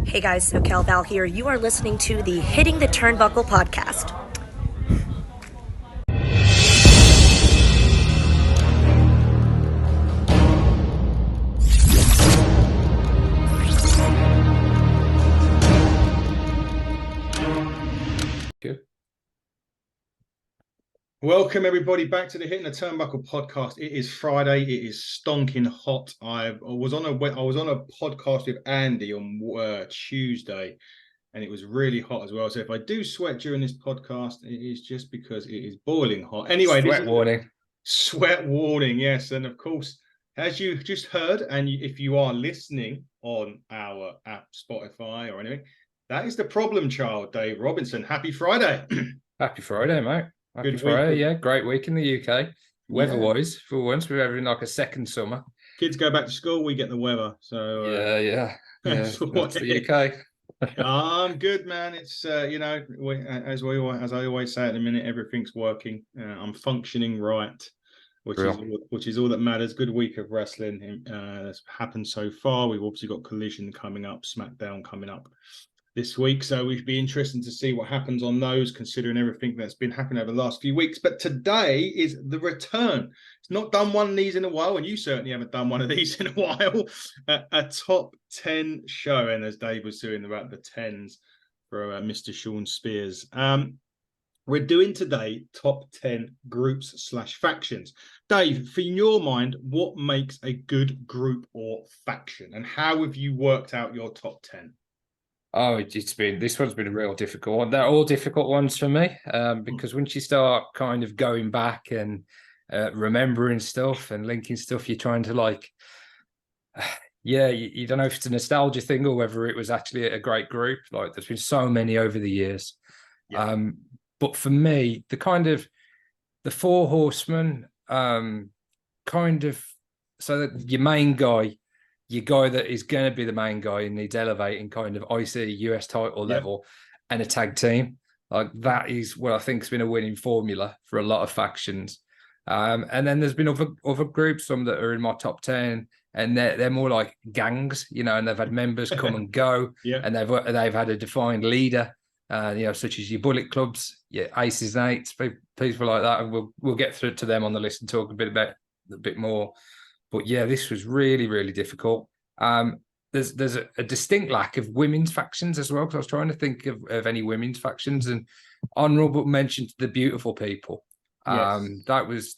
Hey guys, SoCal Val here. You are listening to the Hitting the Turnbuckle podcast. Good. Welcome everybody back to the Hitting the Turnbuckle podcast. It is Friday. It is stonking hot. I was on a podcast with Andy on Tuesday, and it was really hot as well. So if I do sweat during this podcast, it is just because it is boiling hot. Anyway, Sweat warning. Sweat warning, yes. And of course, as you just heard, and if you are listening on our app, Spotify or anything, that is the problem child, Dave Robinson. Happy Friday. Happy Friday, mate. Happy Good Friday. week. Yeah, great week in the UK. Weather-wise, for once, we're having like a second summer. Kids go back to school, we get the weather. So yeah. That's the UK. I'm good, man. It's as I always say at the minute, everything's working. I'm functioning right, which is all that matters. Good week of wrestling that's happened so far. We've obviously got Collision coming up, SmackDown coming up this week, so we should be interesting to see what happens on those, considering everything that's been happening over the last few weeks. But today is the return. It's not done one of these in a while, and you certainly haven't done one of these in a while. A top 10 show, and as Dave was doing about the 10s for Mr. Sean Spears. We're doing today top 10 groups / factions. Dave, for your mind, what makes a good group or faction, and how have you worked out your top 10? Oh, this one's been a real difficult one. They're all difficult ones for me, because once you start kind of going back and remembering stuff and linking stuff, you're trying to you don't know if it's a nostalgia thing or whether it was actually a great group. Like there's been so many over the years. Yeah. But for me, the Four Horsemen, so that your main guy, your guy that is going to be the main guy and needs elevating kind of IC US title level and a tag team. Like that is what I think has been a winning formula for a lot of factions. And then there's been other groups, some that are in my top 10, and they're more like gangs, and they've had members come and go, and they've had a defined leader, such as your Bullet Clubs, your Aces and Eights, people like that. And we'll get through to them on the list and talk a bit more. But yeah, this was really, really difficult. There's a distinct lack of women's factions as well, because I was trying to think of any women's factions, and honourable mention to the Beautiful People. Yes.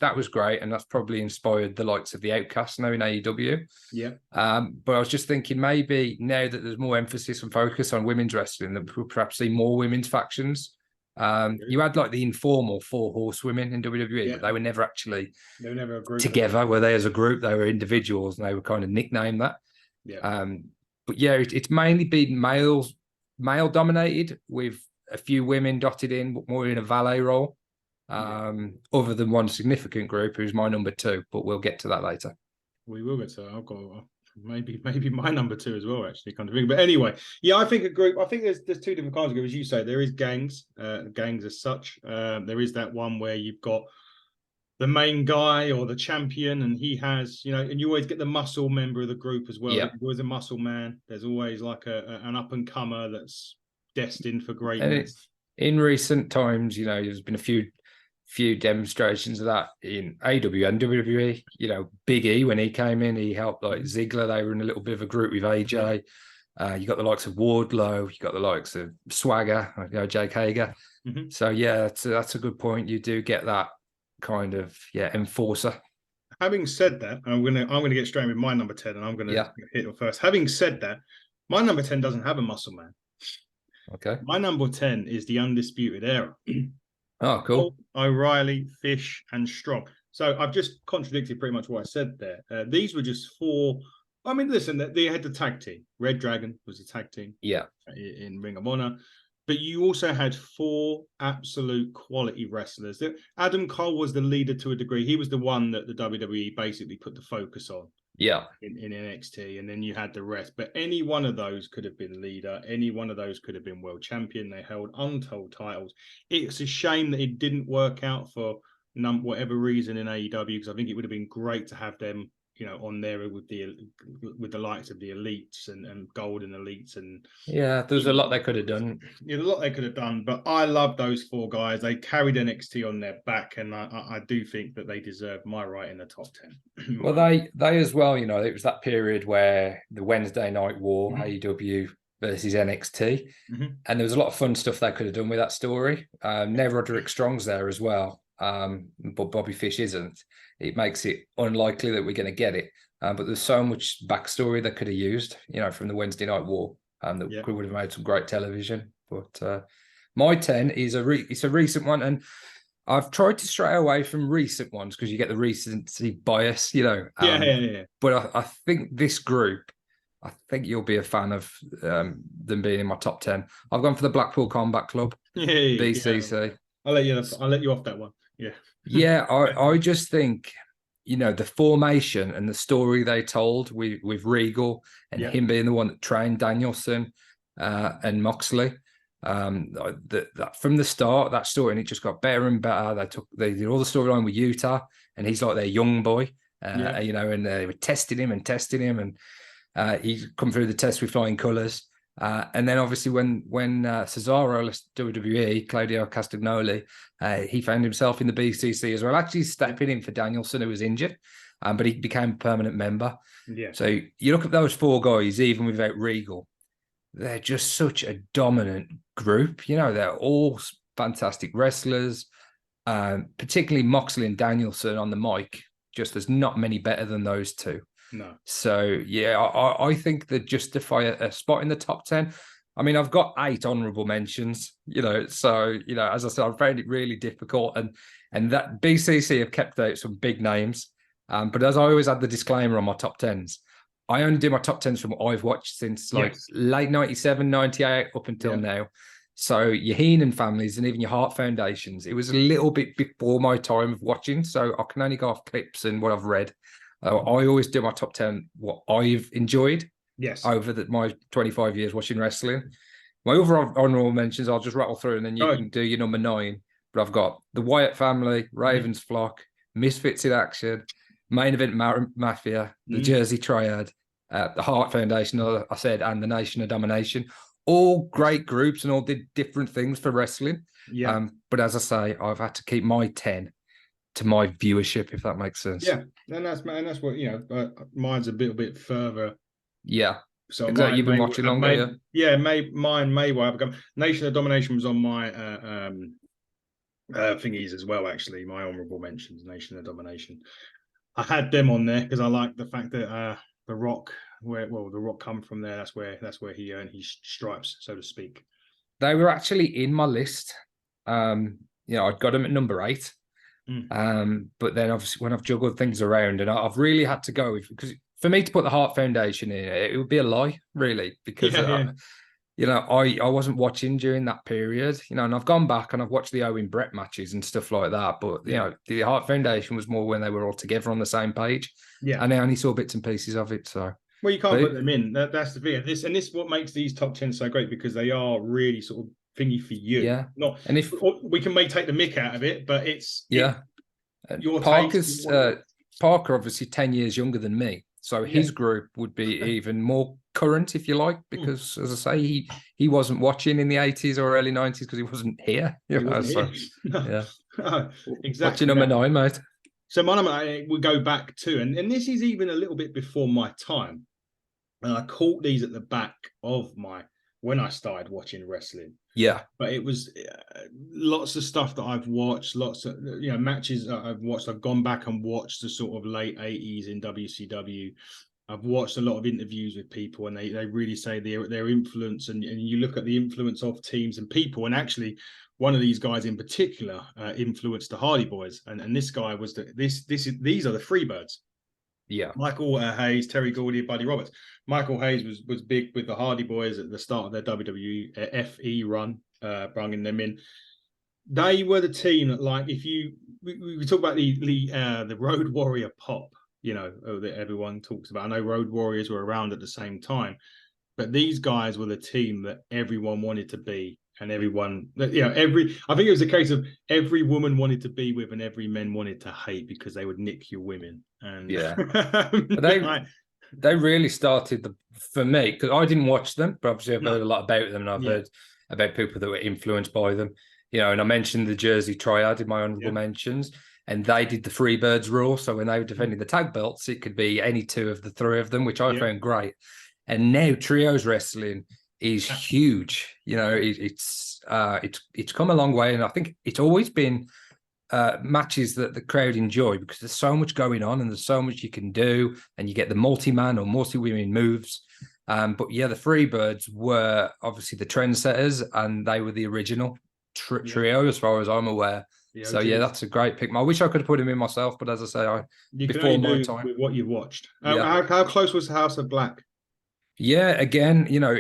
That was great, and that's probably inspired the likes of the Outcasts now in AEW. Yeah. But I was just thinking maybe now that there's more emphasis and focus on women's wrestling, that we'll perhaps see more women's factions. You had like the informal Four Horsewomen in WWE, but they were never a group together. Were they as a group? They were individuals, and they were kind of nicknamed that. Yeah. But yeah, it's mainly been male dominated, with a few women dotted in, but more in a valet role. Other than one significant group, who's my number 2, but we'll get to that later. We will get to that. I've got maybe my number 2 as well, actually, kind of thing. But anyway, yeah, I think a group. I think there's 2 different kinds of groups, as you say. There is gangs, gangs as such. There is that one where you've got the main guy or the champion, and he has, and you always get the muscle member of the group as well. There's always a muscle man. There's always like an up and comer that's destined for greatness. In recent times, there's been a few demonstrations of that in AEW and WWE. Big E, when he came in, he helped like Ziggler. They were in a little bit of a group with AJ. You got the likes of Wardlow. You got the likes of Swagger, Jake Hager. Mm-hmm. So yeah, that's a good point. You do get that kind of enforcer. Having said that, I'm gonna get straight with my number 10, and I'm gonna hit it first. Having said that, my number 10 doesn't have a muscle man. Okay. My number 10 is the Undisputed Era. Oh, cool. O'Reilly, Fish, and Strong. So I've just contradicted pretty much what I said there. These were just 4. I mean, listen, they had the tag team. Red Dragon was the tag team. Yeah. In Ring of Honor. But you also had 4 absolute quality wrestlers. Adam Cole was the leader to a degree. He was the one that the WWE basically put the focus on. Yeah. In NXT, and then you had the rest. But any one of those could have been leader. Any one of those could have been world champion. They held untold titles. It's a shame that it didn't work out for whatever reason in AEW, because I think it would have been great to have them on there with the likes of the elites and golden elites, and Yeah, there's a lot they could have done. A lot they could have done. But I love those 4 guys. They carried NXT on their back, and I do think that they deserve my right in the top 10. Well, they as well. It was that period where the Wednesday Night War, AEW versus NXT, and there was a lot of fun stuff they could have done with that story. Now Roderick Strong's there as well, but Bobby Fish isn't. It makes it unlikely that we're going to get it. But there's so much backstory they could have used, from the Wednesday Night War, that would have made some great television. But my 10 is it's a recent one, and I've tried to stray away from recent ones because you get the recency bias, Yeah. But I think this group, I think you'll be a fan of them being in my top 10. I've gone for the Blackpool Combat Club, BCC. Yeah. I'll let you off that one. Yeah. Yeah, I just think, the formation and the story they told with Regal and him being the one that trained Danielson and Moxley. That from the start, that story, and it just got better and better. They did all the storyline with Utah, and he's like their young boy, and they were testing him, and he's come through the test with flying colours. And then obviously when Cesaro left WWE, Claudio Castagnoli, he found himself in the BCC as well, actually stepping in for Danielson, who was injured, but he became a permanent member. Yeah. So you look at those 4 guys, even without Regal, they're just such a dominant group. They're all fantastic wrestlers, particularly Moxley and Danielson on the mic. Just there's not many better than those 2. No. So, yeah, I think they justify a spot in the top 10. I mean, I've got 8 honourable mentions, so, as I said, I found it really difficult. And that BCC have kept out some big names. But as I always had the disclaimer on my top 10s, I only do my top 10s from what I've watched since late 97, 98 up until now. So your Heenan families and even your Hart Foundations, it was a little bit before my time of watching. So I can only go off clips and what I've read. I always do my top 10, what I've enjoyed over my 25 years watching wrestling. My other honourable mentions, I'll just rattle through and then you can do your number 9. But I've got the Wyatt family, Ravens Flock, Misfits in Action, Main Event Mafia, the Jersey Triad, the Hart Foundation, I said, and the Nation of Domination. All great groups and all did different things for wrestling. Yeah. But as I say, I've had to keep my 10 to my viewership, if that makes sense. Yeah, and that's what mine's a little bit further. Yeah. So exactly. You've been watching longer. Mine may well have become Nation of Domination was on my thingies as well. Actually, my honourable mentions, Nation of Domination. I had them on there because I like the fact that the Rock, the Rock come from there. That's where he earned his stripes, so to speak. They were actually in my list. I'd got them at number 8. But then obviously when I've juggled things around and I've really had to go because for me to put the Hart Foundation in it would be a lie, really, because I wasn't watching during that period, and I've gone back and I've watched the Owen Brett matches and stuff like that. But the Hart Foundation was more when they were all together on the same page. Yeah, and I only saw bits and pieces of it. So well, you can't put them in. That's the thing. This is what makes these top 10 so great because they are really sort of thingy for you. Yeah. And if we can take the mick out of it, but it's your Parker obviously 10 years younger than me. So his group would be even more current, if you like, because as I say, he wasn't watching in the 80s or early 90s because he wasn't here. Exactly. What's your number 9, mate? So my number 8 would go back to, and this is even a little bit before my time. And I caught these at the back of when I started watching wrestling. Yeah. But it was lots of stuff that I've watched, lots of matches that I've watched. I've gone back and watched the sort of late 80s in WCW. I've watched a lot of interviews with people and they really say their influence and you look at the influence of teams and people. And actually one of these guys in particular influenced the Hardy Boys. And this guy was these are the Freebirds. Yeah, Michael Hayes, Terry Gordy, Buddy Roberts. Michael Hayes was big with the Hardy Boys at the start of their WWE FE run, bringing them in. They were the team that, like, if we talk about the Road Warrior pop, that everyone talks about. I know Road Warriors were around at the same time, but these guys were the team that everyone wanted to be and everyone, you know, I think it was a case of every woman wanted to be with and every man wanted to hate because they would nick your women. And Yeah, but they really started for me, because I didn't watch them, but obviously I've heard a lot about them, and I've heard about people that were influenced by them. You know, and I mentioned the Jersey Triad in my honorable mentions, and they did the Freebirds rule. So when they were defending the tag belts, it could be any two of the three of them, which I found great. And now trios wrestling is huge. You know, it's come a long way, and I think it's always been matches that the crowd enjoy because there's so much going on and there's so much you can do, and you get the multi-man or multi-women moves. But yeah, the Freebirds were obviously the trendsetters, and they were the original trio as far as I'm aware. So yeah, that's a great pick. I wish I could have put him in myself, but as I say, before my time. With what you've watched. How close was the House of Black? Yeah, again, you know,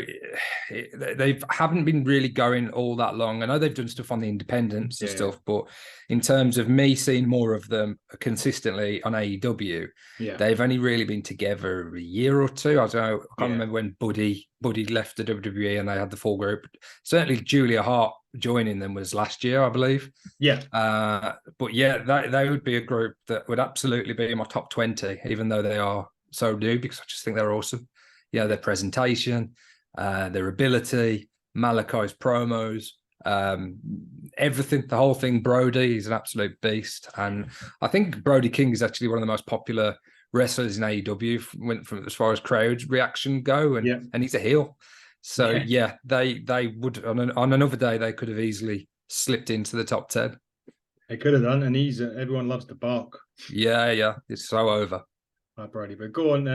they haven't been really going all that long. I know they've done stuff on the independents and stuff, but in terms of me seeing more of them consistently on AEW, they've only really been together a year or two. I don't know, I can't remember when Buddy left the WWE and they had the full group. Certainly Julia Hart joining them was last year, I believe. Yeah. But yeah, they would be a group that would absolutely be in my top 20, even though they are so new, because I just think they're awesome. Yeah, their presentation, their ability, Malachi's promos, everything, the whole thing. Brody is an absolute beast. And I think Brody King is actually one of the most popular wrestlers in AEW, went from as far as crowd reaction go, and he's a heel. So yeah, they would on another day they could have easily slipped into the top 10. They could have done, and he's everyone loves to bark. Yeah, it's so over. Brody, but go on.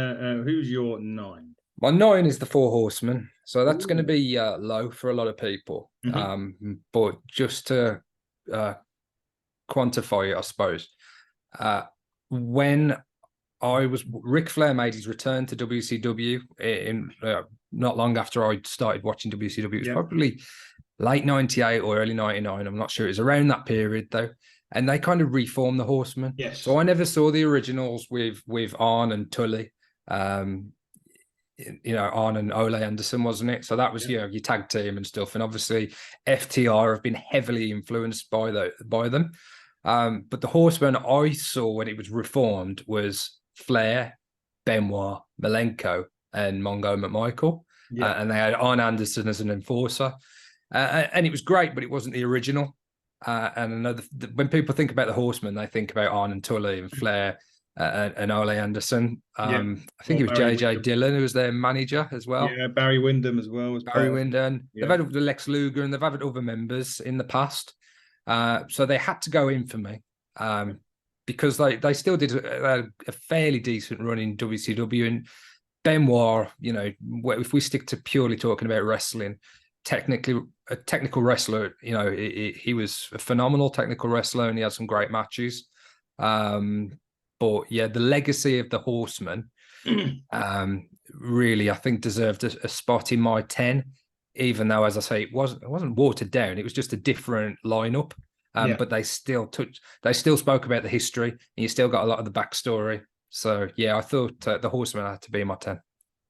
Who's your 9? My 9 is the Four Horsemen, so that's going to be low for a lot of people. But just to quantify it, I suppose, when Ric Flair made his return to WCW in not long after I started watching WCW. It was probably late 98 or early 99. I'm not sure. It was around that period though. And they kind of reformed the Horsemen. Yes. So I never saw the originals with Arn and Tully. Arn and Ole Anderson, wasn't it? So that was, your tag team and stuff. And obviously FTR have been heavily influenced by them. But the Horsemen I saw when it was reformed was Flair, Benoit, Malenko, and Mongo McMichael. And they had Arn Anderson as an enforcer. And it was great, but it wasn't the original. And I know when people think about the Horsemen, they think about Arn and Tully and Flair and Ole Anderson. I think it was JJ Dillon who was their manager as well. Yeah, Barry Windham as well. Barry Windham. They've had Lex Luger and they've had other members in the past. So they had to go in for me because they still did a fairly decent run in WCW. And Benoit, if we stick to purely talking about wrestling, a technical wrestler, he was a phenomenal technical wrestler and he had some great matches. But yeah, the legacy of the Horsemen really, I think, deserved a spot in my 10, even though, as I say, it wasn't watered down. It was just a different lineup. But they still spoke about the history, and you still got a lot of the backstory. So yeah, I thought the Horsemen had to be in my 10.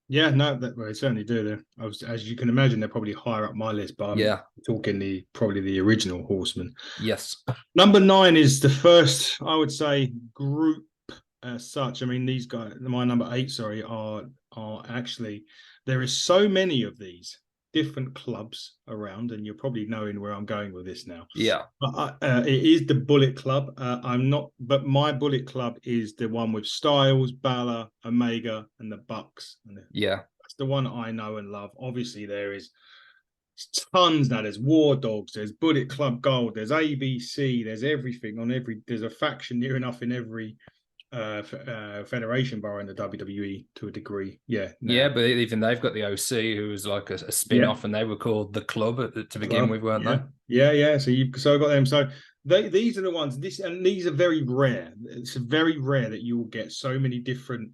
Yeah, no, they certainly do. As you can imagine, they're probably higher up my list, but I'm talking probably the original Horsemen. Yes. Number 9 is the first, I would say, group as such. I mean, these guys, my number 8, sorry, are actually, there is so many of these different clubs around, and you're probably knowing where I'm going with this now. Yeah. But it is the Bullet Club. But my Bullet Club is the one with Styles, Balor, Omega, and the Bucks. And that's the one I know and love. Obviously, there is tons now. There's War Dogs, there's Bullet Club Gold, there's ABC, there's everything there's a faction near enough in every federation bar in the WWE to a degree. But even they've got the OC, who was like a spin-off, and they were called the Club to begin with, weren't they? So I got them. So these are the ones. These are very rare. It's very rare that you will get so many different.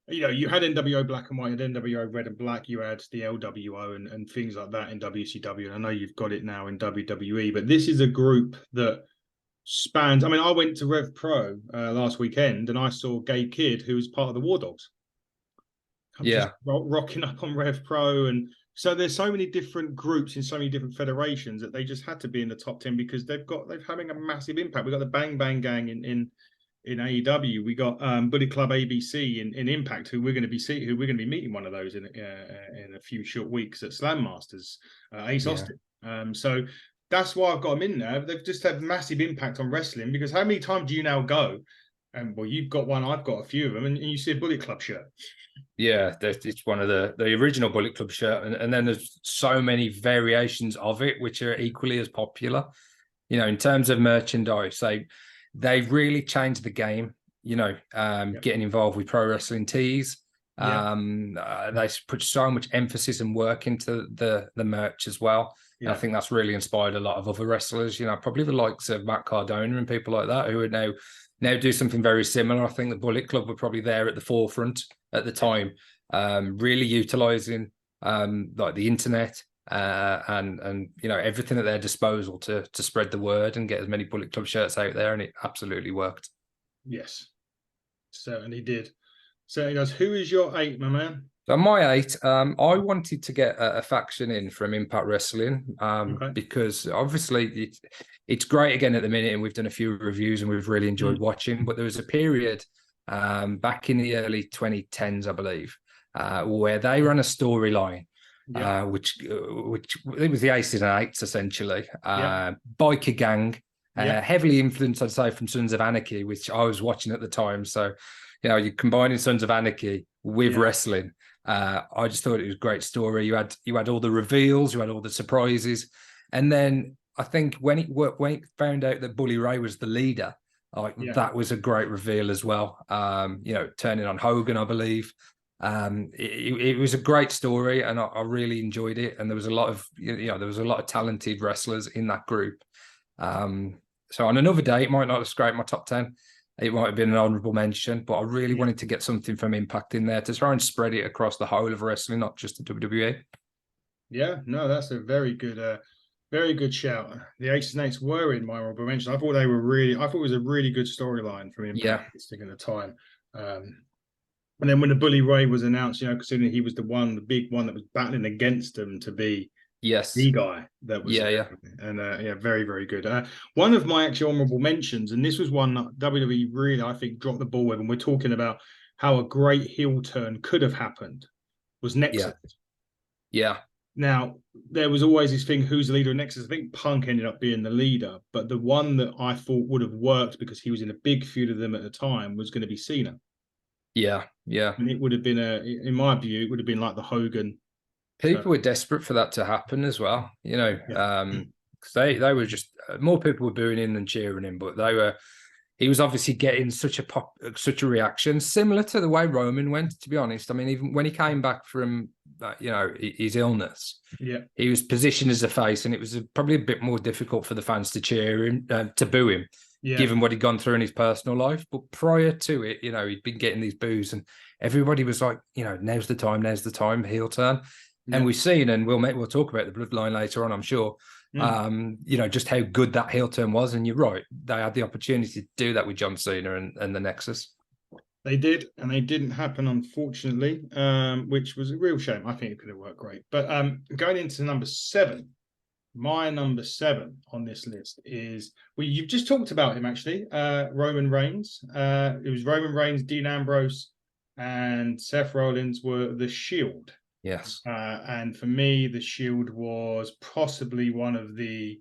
You had NWO Black and White, and NWO Red and Black. You had the LWO and things like that in WCW. And I know you've got it now in WWE, but this is a group that spans. I mean, I went to Rev Pro last weekend and I saw Gabe Kidd, who was part of the War Dogs. Just rocking up on Rev Pro, and So there's so many different groups in so many different federations that they just had to be in the top 10 because they're having a massive impact. We've got the Bang Bang Gang in AEW. We got Bullet Club ABC in Impact, who we're going to be meeting one of those in a few short weeks at Slam Masters, Ace Austin. So that's why I've got them in there. They've just had massive impact on wrestling because how many times do you now go? And well, you've got one, I've got a few of them, and you see a Bullet Club shirt. Yeah, it's one of the original Bullet Club shirt, and then there's so many variations of it which are equally as popular. You know, in terms of merchandise, they've really changed the game. You know, getting involved with pro wrestling tees. They put so much emphasis and work into the merch as well. I think that's really inspired a lot of other wrestlers. You know, probably the likes of Matt Cardona and people like that who are now do something very similar. I think the Bullet Club were probably there at the forefront at the time, really utilizing like the internet and you know everything at their disposal to spread the word and get as many Bullet Club shirts out there, and it absolutely worked. Yes, certainly did. Certainly does. Who is your 8, my man? So my 8, I wanted to get a faction in from Impact Wrestling because obviously it's great again at the minute, and we've done a few reviews and we've really enjoyed watching. But there was a period back in the early 2010s, I believe, where they ran a storyline, which it was the Aces and Eights essentially, biker gang, heavily influenced, I'd say, from Sons of Anarchy, which I was watching at the time. So, you know, you're combining Sons of Anarchy with wrestling. I just thought it was a great story. You had all the reveals, you had all the surprises, and then I think when it found out that Bully Ray was the leader, that was a great reveal as well. You know, turning on Hogan, I believe. It was a great story, and I really enjoyed it. And there was a lot of talented wrestlers in that group. So on another day, it might not have scraped my top 10. It might have been an honourable mention, but I really wanted to get something from Impact in there to try and spread it across the whole of wrestling, not just the WWE. Yeah, no, that's a very good shout. The Aces and Eights were in my honourable mention. I thought it was a really good storyline from Impact at the time. And then when the Bully Ray was announced, you know, considering he was the big one that was battling against them to be the guy that was and very, very good. One of my actual honorable mentions, and this was one that WWE really, I think, dropped the ball with, and we're talking about how a great heel turn could have happened, was Nexus. Now, there was always this thing, who's the leader of Nexus? I think Punk ended up being the leader, but the one that I thought would have worked because he was in a big feud of them at the time was going to be Cena. And it would have been in my view, it would have been like the Hogan. People were desperate for that to happen as well, you know, because they were just more people were booing him than cheering him, but he was obviously getting such a reaction, similar to the way Roman went, to be honest. I mean, even when he came back from his illness, he was positioned as a face, and it was probably a bit more difficult for the fans to cheer him, to boo him, given what he'd gone through in his personal life. But prior to it, you know, he'd been getting these boos, and everybody was like, you know, now's the time, heel turn. And we've seen, and we'll talk about the bloodline later on, I'm sure. You know, just how good that heel turn was. And you're right, they had the opportunity to do that with John Cena and the Nexus. They did, and they didn't happen, unfortunately, which was a real shame. I think it could have worked great. But going into number 7, my number 7 on this list is, you've just talked about him actually, Roman Reigns. It was Roman Reigns, Dean Ambrose, and Seth Rollins were the Shield. Yes. And for me, the Shield was possibly one of the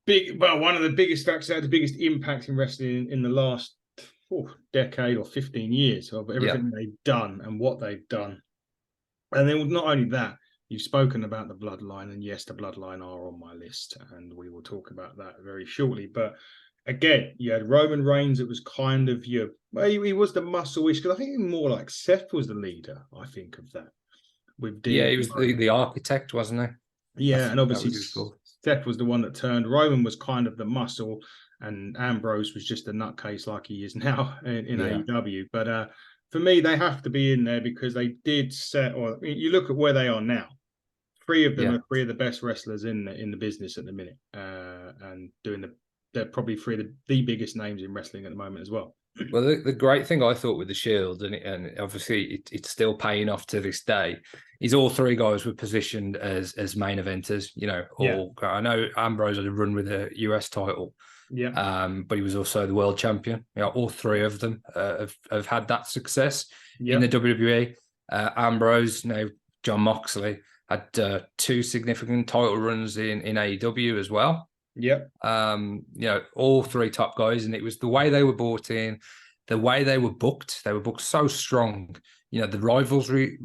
biggest factors, had the biggest impact in wrestling in the last decade or 15 years of everything they've done and what they've done. And then not only that, you've spoken about the Bloodline, and yes, the Bloodline are on my list, and we will talk about that very shortly. But again, you had Roman Reigns. It was kind of he was the muscle-ish, because I think more like Seth was the leader, I think, of that. With Dean, he was the architect, wasn't he? And obviously Seth was the one that turned. Roman was kind of the muscle, and Ambrose was just a nutcase like he is now in AEW. But for me, they have to be in there because they did set. Or you look at where they are now. 3 of them are 3 of the best wrestlers in the business at the minute, and they're probably 3 of the biggest names in wrestling at the moment as well. Well, the great thing I thought with the Shield, and obviously it's still paying off to this day, is all three guys were positioned as main eventers. You know, I know Ambrose had a run with a US title, but he was also the world champion. You know, all three of them have had that success in the WWE. Ambrose, now John Moxley, had two significant title runs in AEW as well. Yep. You know, all three top guys, and it was the way they were brought in, the way they were booked. They were booked so strong. You know, the rivalries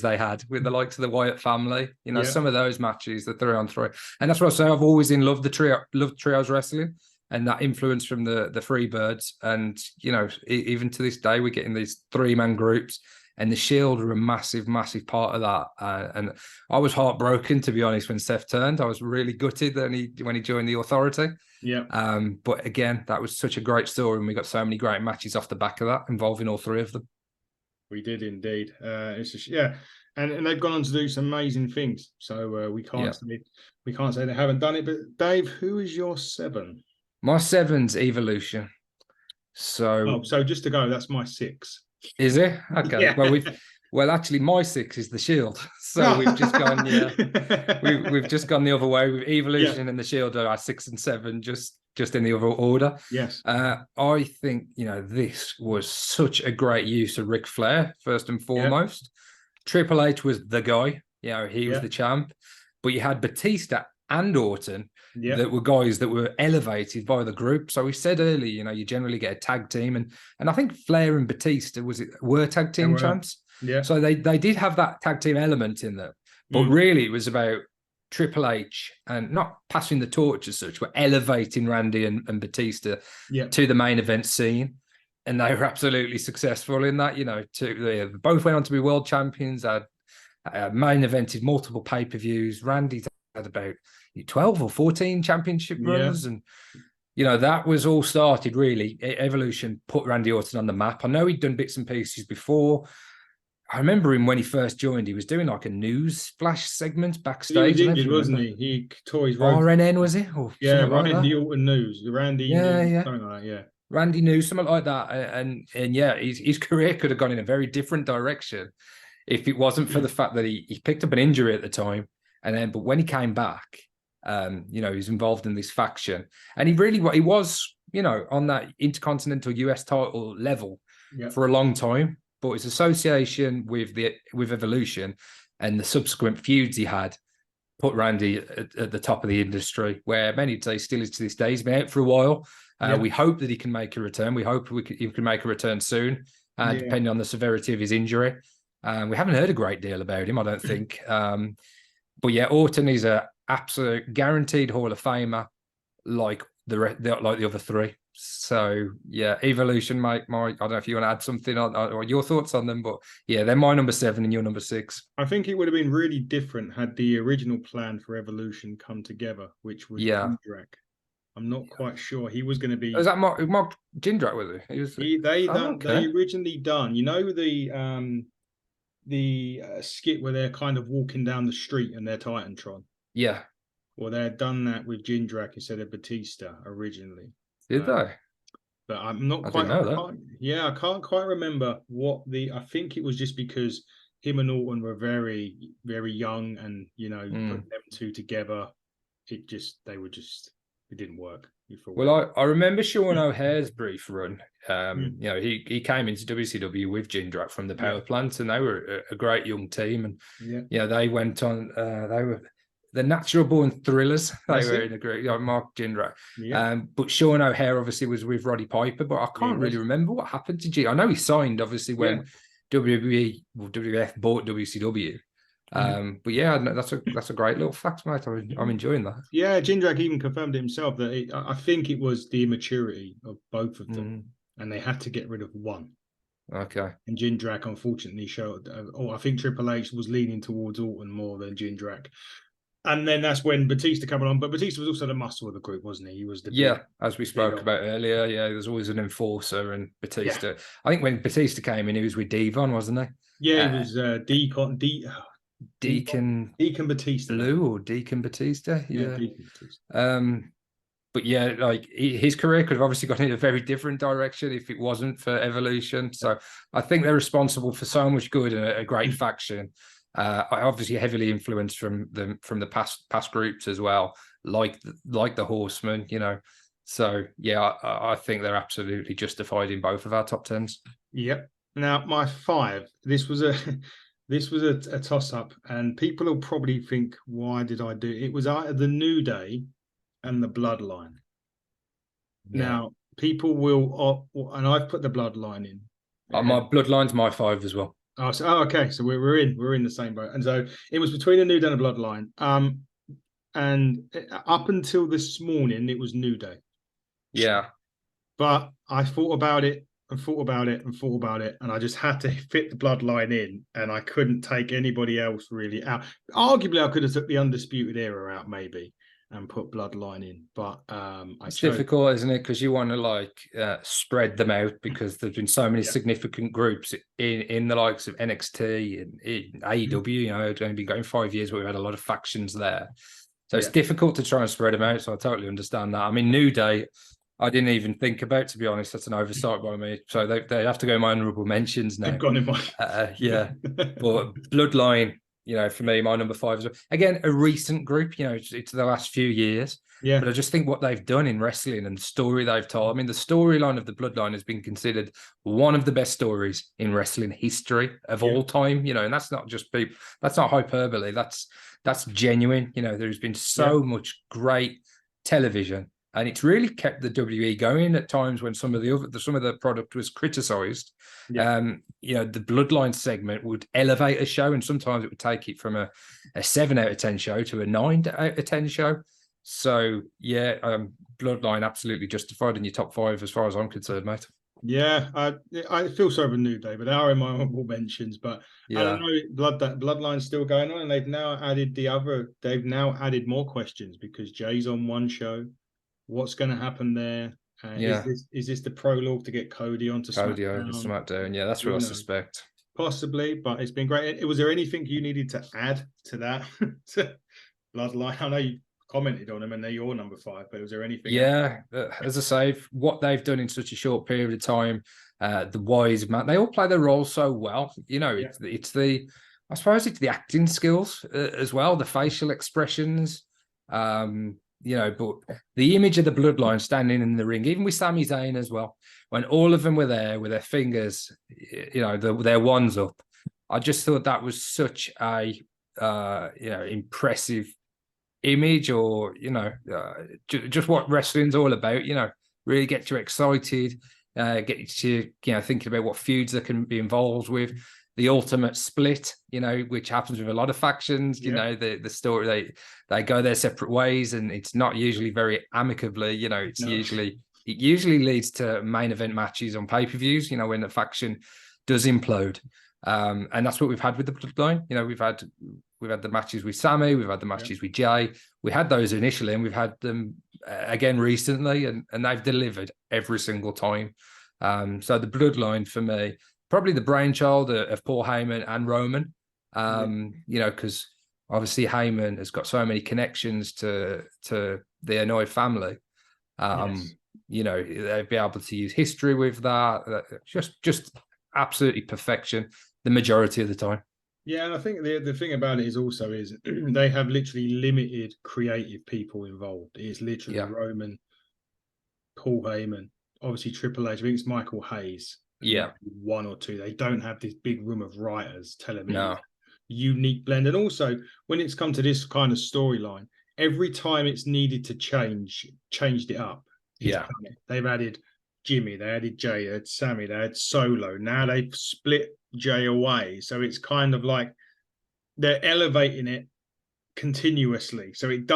they had with the likes of the Wyatt family. You know, some of those matches, the 3-on-3, and that's what I say. I've always loved trios wrestling, and that influence from the Freebirds. And you know, even to this day, we're getting these 3-man groups. And the Shield are a massive, massive part of that. And I was heartbroken, to be honest, when Seth turned. I was really gutted when he joined the Authority. Yeah. But again, that was such a great story, and we got so many great matches off the back of that, involving all three of them. We did indeed. It's just, and they've gone on to do some amazing things. So we can't say they haven't done it. But Dave, who is your 7? My 7's Evolution. So just to go, that's my 6. Is it? Okay. Yeah. Well, actually, my 6 is the Shield. So we've just gone, we've just gone the other way. With Evolution and the Shield are our 6 and 7, just in the other order. Yes. I think, you know, this was such a great use of Ric Flair, first and foremost. Triple H was the guy. You know, he was the champ. But you had Batista and Orton that were guys that were elevated by the group. So we said earlier, you know, you generally get a tag team, and I think Flair and Batista were tag team champs. Yeah. So they did have that tag team element in there, but really it was about Triple H and not passing the torch as such, but elevating Randy and Batista to the main event scene. And they were absolutely successful in that. You know, they both went on to be world champions. Had main evented multiple pay-per-views. Randy had about 12 or 14 championship runs, and you know, that was all started really. Evolution put Randy Orton on the map. I know he'd done bits and pieces before. I remember him when he first joined. He was doing like a news flash segment backstage. He was injured, wasn't he? He tore his RNN, was he? Or Randy Orton News. Randy, something like that. Randy News, something like that. And his career could have gone in a very different direction if it wasn't for the fact that he picked up an injury at the time. But when he came back, you know, he was involved in this faction, and he was, you know, on that Intercontinental US title level for a long time. But his association with Evolution and the subsequent feuds he had put Randy at the top of the industry, where many would say still is to this day. He's been out for a while. We hope that he can make a return. We hope he can make a return soon, depending on the severity of his injury. We haven't heard a great deal about him, I don't think. But yeah, Orton is a absolute guaranteed Hall of Famer, like the other three. So yeah, Evolution, mate. I don't know if you want to add something or your thoughts on them, but yeah, they're my number 7 and your number 6. I think it would have been really different had the original plan for Evolution come together, which was Jindrak. I'm not quite sure he was going to be. Was that Mark Jindrak? Was it? They originally done. You know the skit where they're kind of walking down the street and they're Titantron. Yeah. Well, they had done that with Jindrak instead of Batista originally. Did they? But I'm not quite. I can't quite remember I think it was just because him and Orton were very, very young, and you know, putting them two together, it didn't work. Well, I remember Sean O'Hare's brief run. You know, he came into WCW with Jindrak from the Power Plant, and they were a great young team. And they went on. They were the Natural Born Thrillers. They were in a group. Mark Jindrak. But Sean O'Hare obviously was with Roddy Piper, but I can't really remember what happened to G. I know he signed obviously when WWF bought WCW. But yeah, that's a great little fact, mate. I'm enjoying that. Yeah, Jindrak even confirmed it himself that I think it was the immaturity of both of them, and they had to get rid of one. Okay. And Jindrak unfortunately showed. I think Triple H was leaning towards Orton more than Jindrak. And then that's when Batista came along. But Batista was also the muscle of the group, wasn't he? He was the as we spoke about earlier. Yeah, there's always an enforcer, and Batista. Yeah. I think when Batista came in, he was with Devon, wasn't he? Yeah, he was Deacon Batista. Blue or Deacon Batista? Yeah. Deacon Batista. but yeah, like his career could have obviously gone in a very different direction if it wasn't for Evolution. So I think they're responsible for so much good and a great faction. I obviously heavily influenced from the past groups as well, like the Horsemen, you know. So yeah, I think they're absolutely justified in both of our top tens. Yep. Now my 5. This was a this was a toss up, and people will probably think, why did I do it? It was either the New Day and the Bloodline. Yeah. Now people will, and I've put the Bloodline in. My Bloodline's my 5 as well. Okay. So we're in the same boat, and so it was between the New Day and the Bloodline. And up until this morning, it was New Day. Yeah. But I thought about it and thought about it and thought about it, and I just had to fit the Bloodline in, and I couldn't take anybody else really out. Arguably, I could have took the Undisputed Era out maybe and put Bloodline in, but it's difficult, isn't it? Because you want to like spread them out, because there's been so many significant groups in the likes of NXT and in AEW. You know, it's only been going 5 years, but we've had a lot of factions there. So it's difficult to try and spread them out. So I totally understand that. I mean, New Day, I didn't even think about, to be honest. That's an oversight by me. So they have to go in my honourable mentions now. They've gone in my yeah. But Bloodline, you know, for me, my number 5 is again a recent group. You know, it's the last few years. Yeah. But I just think what they've done in wrestling and the story they've told. I mean, the storyline of the Bloodline has been considered one of the best stories in wrestling history of all time. You know, and that's not just people. That's not hyperbole. That's genuine. You know, there's been so much great television, and it's really kept the WWE going at times when some of the product was criticized. You know, the Bloodline segment would elevate a show, and sometimes it would take it from a 7 out of 10 show to a 9 out of 10 show. So yeah, Bloodline absolutely justified in your top 5 as far as I'm concerned, mate. Yeah, I feel sorry for New Day, but they are in my honorable mentions. But I don't know, Bloodline's still going on, and they've now added more questions because Jay's on one show. What's going to happen there? Is this the prologue to get Cody onto SmackDown? Yeah, that's what I suspect. Possibly, but it's been great. Was there anything you needed to add to that to Bloodline? I know you commented on them and they're your number 5, but was there anything as I say, what they've done in such a short period of time, the wise man, they all play their role so well. You know, it's the acting skills as well, the facial expressions, you know, but the image of the Bloodline standing in the ring, even with Sami Zayn as well, when all of them were there with their fingers, you know, their wands up, I just thought that was such a you know, impressive image, or you know, just what wrestling's all about. You know, really get you excited, get you, you know, thinking about what feuds they can be involved with. The ultimate split, you know, which happens with a lot of factions. You know, the story, they go their separate ways, and it's not usually very amicably. You know, it usually leads to main event matches on pay-per-views. You know, when the faction does implode, and that's what we've had with the Bloodline. You know, we've had the matches with Sami, we've had the matches with Jay. We had those initially, and we've had them again recently, and they've delivered every single time. So the Bloodline, for me, probably the brainchild of Paul Heyman and Roman. You know, because obviously Heyman has got so many connections to the Anoa'i family. You know, they'd be able to use history with that. Just absolutely perfection the majority of the time. Yeah, and I think the thing about it is they have literally limited creative people involved. It's literally Roman, Paul Heyman, obviously Triple H. I think it's Michael Hayes. Yeah, 1 or 2. They don't have this big room of writers telling me unique blend. And also, when it's come to this kind of storyline, every time it's needed to changed it up. They've added Jimmy, they added Jay, they had Sami, they had Solo. Now they've split Jay away, so it's kind of like they're elevating it continuously, so it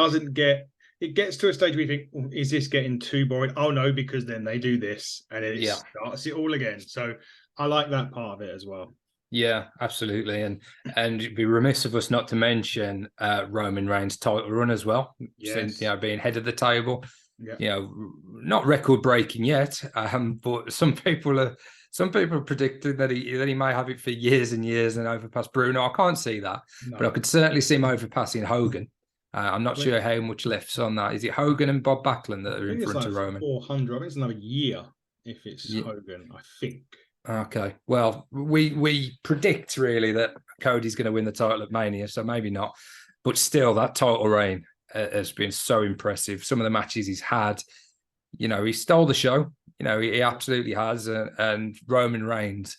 gets to a stage where you think, is this getting too boring? Oh no, because then they do this and it starts it all again. So I like that part of it as well. Yeah, absolutely. And it'd be remiss of us not to mention Roman Reigns' title run as well. Since, you know, being head of the table. You know, not record breaking yet, but some people are predicting that he may have it for years and years and overpass Bruno. I can't see that, but I could certainly see him overpassing Hogan. I'm not sure how much left's on that. Is it Hogan and Bob Backlund that are in front like of Roman? 400. I think it's another year if it's Hogan, I think. Okay. Well, we predict really that Cody's going to win the title at Mania, so maybe not. But still, that title reign has been so impressive. Some of the matches he's had, he stole the show. He absolutely has. And Roman Reigns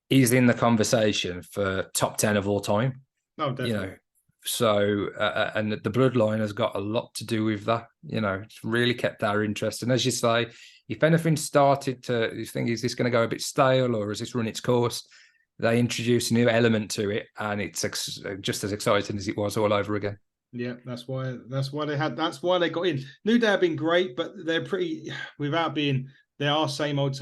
is in the conversation for top 10 of all time. Oh, definitely. So, and the bloodline has got a lot to do with that. It's really kept our interest. And as you say, if anything started to, you think, is this going to go a bit stale or has this run its course? They introduce a new element to it, and it's just as exciting as it was all over again. Yeah, that's why they got in. New Day have been great, but they're pretty, they are same old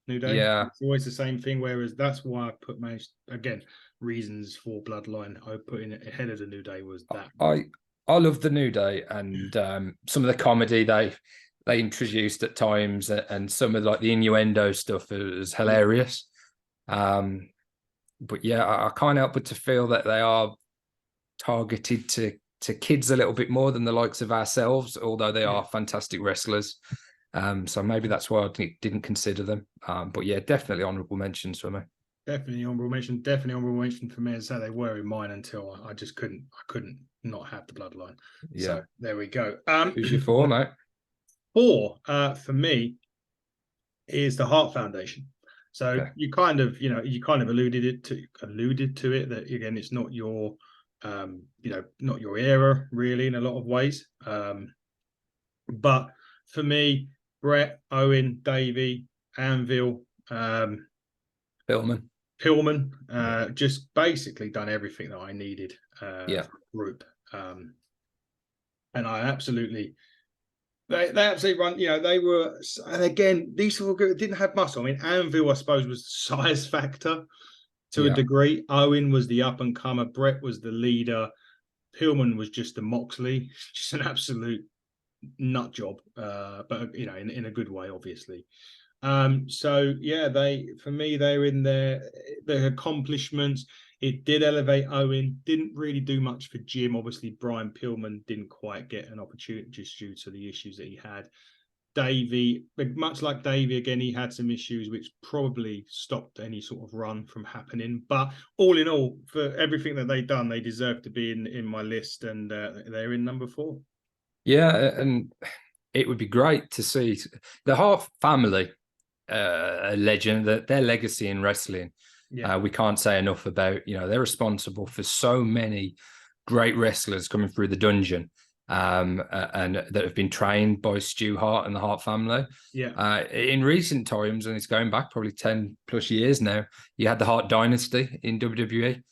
New Day. Yeah, it's always the same thing. Whereas that's why I put again, reasons for Bloodline I put in ahead of the New Day was that. I love the New Day and some of the comedy they introduced at times, and some of like the innuendo stuff is hilarious. But yeah, I can't help but to feel that they are targeted to kids a little bit more than the likes of ourselves, although they are fantastic wrestlers. So maybe that's why I didn't consider them. But yeah, definitely honourable mentions for me. Definitely honourable mention for me. As I say, they were in mine until I just couldn't not have the Bloodline. Yeah. So there we go. Who's your 4, mate? 4 for me is the Hart Foundation. So okay. you kind of alluded to it that again, it's not your not your era really in a lot of ways. But for me, Bret, Owen, Davey, Anvil, Pillman, just basically done everything that I needed for the group. And I absolutely they absolutely run, they were, and again, these people didn't have muscle. I mean, Anvil, I suppose, was the size factor to a degree. Owen was the up and comer, Bret was the leader, Pillman was just the Moxley, just an absolute nut job, but in a good way, obviously. So yeah, for me, they're in their accomplishments. It did elevate Owen, didn't really do much for Jim. Obviously, Brian Pillman didn't quite get an opportunity just due to the issues that he had. Davey, much like Davey, again, he had some issues which probably stopped any sort of run from happening. But all in all, for everything that they've done, they deserve to be in my list, and they're in number 4. Yeah, and it would be great to see the Hart family, a legend, that their legacy in wrestling. Yeah. We can't say enough about, they're responsible for so many great wrestlers coming through the dungeon, and that have been trained by Stu Hart and the Hart family. Yeah. In recent times, and it's going back probably 10 plus years now, you had the Hart Dynasty in WWE,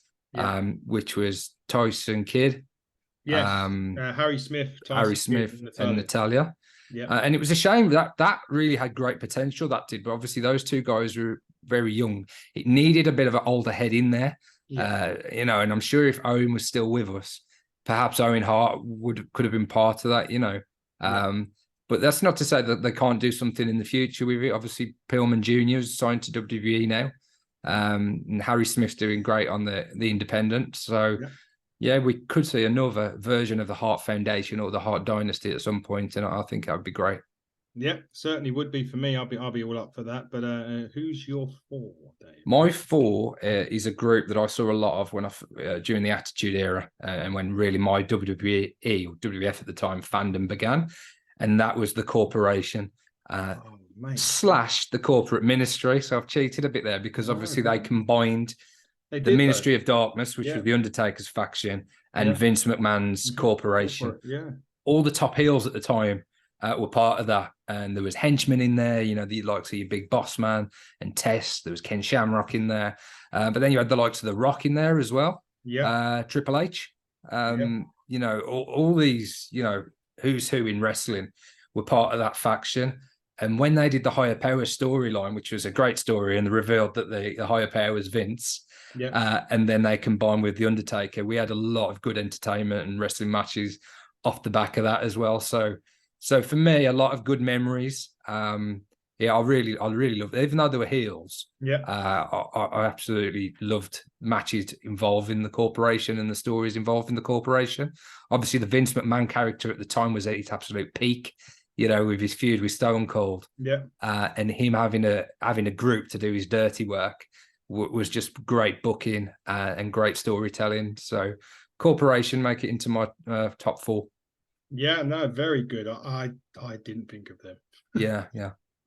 which was Tyson Kidd. Yes, Harry Smith, and Natalya. Yeah, and it was a shame that really had great potential. That did, but obviously those two guys were very young. It needed a bit of an older head in there, and I'm sure if Owen was still with us, perhaps Owen Hart could have been part of that, But that's not to say that they can't do something in the future with it. Obviously, Pillman Jr. is signed to WWE now, and Harry Smith's doing great on the Independent. So. Yeah, we could see another version of the Hart Foundation or the Hart Dynasty at some point, and I think that would be great. Yeah, certainly would be for me. I'll be all up for that. But who's your 4, Dave? My 4 is a group that I saw a lot of when during the Attitude Era, and when really my WWE or WWF at the time fandom began, and that was the Corporation. Slash the Corporate Ministry. So I've cheated a bit there because obviously they combined the Ministry of Darkness, which was the Undertaker's faction, and Vince McMahon's corporation. Yeah. All the top heels at the time were part of that. And there was henchmen in there, the likes of your Big Boss Man and Test. There was Ken Shamrock in there. But then you had the likes of The Rock in there as well. Yeah. Triple H. All these, who's who in wrestling were part of that faction. And when they did the Higher Power storyline, which was a great story, and they revealed that the Higher Power was Vince, and then they combined with The Undertaker, we had a lot of good entertainment and wrestling matches off the back of that as well. So for me, a lot of good memories. Yeah, I really loved it. Even though they were heels, Yeah. I absolutely loved matches involving the corporation and the stories involving the corporation. Obviously, the Vince McMahon character at the time was at its absolute peak, with his feud with Stone Cold. Yeah. And him having a group to do his dirty work was just great booking and great storytelling. So, corporation make it into my top 4. Yeah, no, very good. I didn't think of them. Yeah.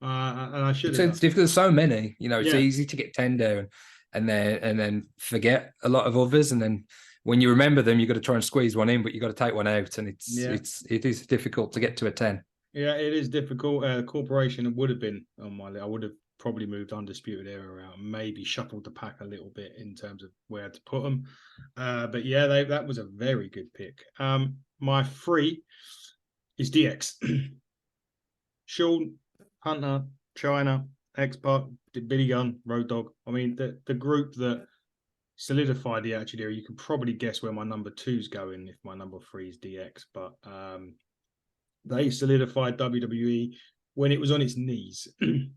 And I should It's difficult. There's so many. It's Yeah. easy to get 10 down, and then forget a lot of others. And then when you remember them, you've got to try and squeeze one in, but you've got to take one out, and it is difficult to get to a 10. Yeah, it is difficult. Corporation would have been on my list. I would have probably moved Undisputed Era out, maybe shuffled the pack a little bit in terms of where to put them. But yeah, that was a very good pick. My 3 is DX. Shawn, Hunter, China, X-Pac, Billy Gunn, Road Dogg. I mean, the group that solidified the Attitude Era. You can probably guess where my number 2's going if my number 3 is DX, but they solidified WWE when it was on its knees.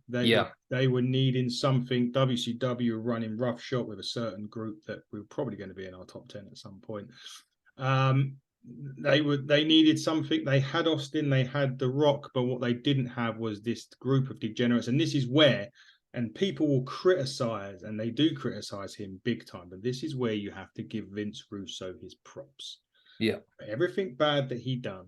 They were needing something. WCW were running roughshod with a certain group that we were probably going to be in our top 10 at some point. They needed something. They had Austin, they had The Rock, but what they didn't have was this group of degenerates. And this is where, and people will criticize, and they do criticize him big time, but this is where you have to give Vince Russo his props. Yeah. Everything bad that he done,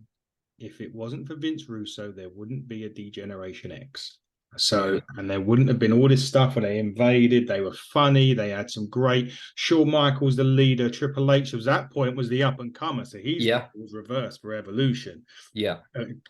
if it wasn't for Vince Russo, there wouldn't be a D-Generation X. So, and there wouldn't have been all this stuff where they invaded. They were funny. They had some great. Shawn Michaels, the leader. Triple H was at that point was the up and comer. So was reversed for Evolution. Yeah,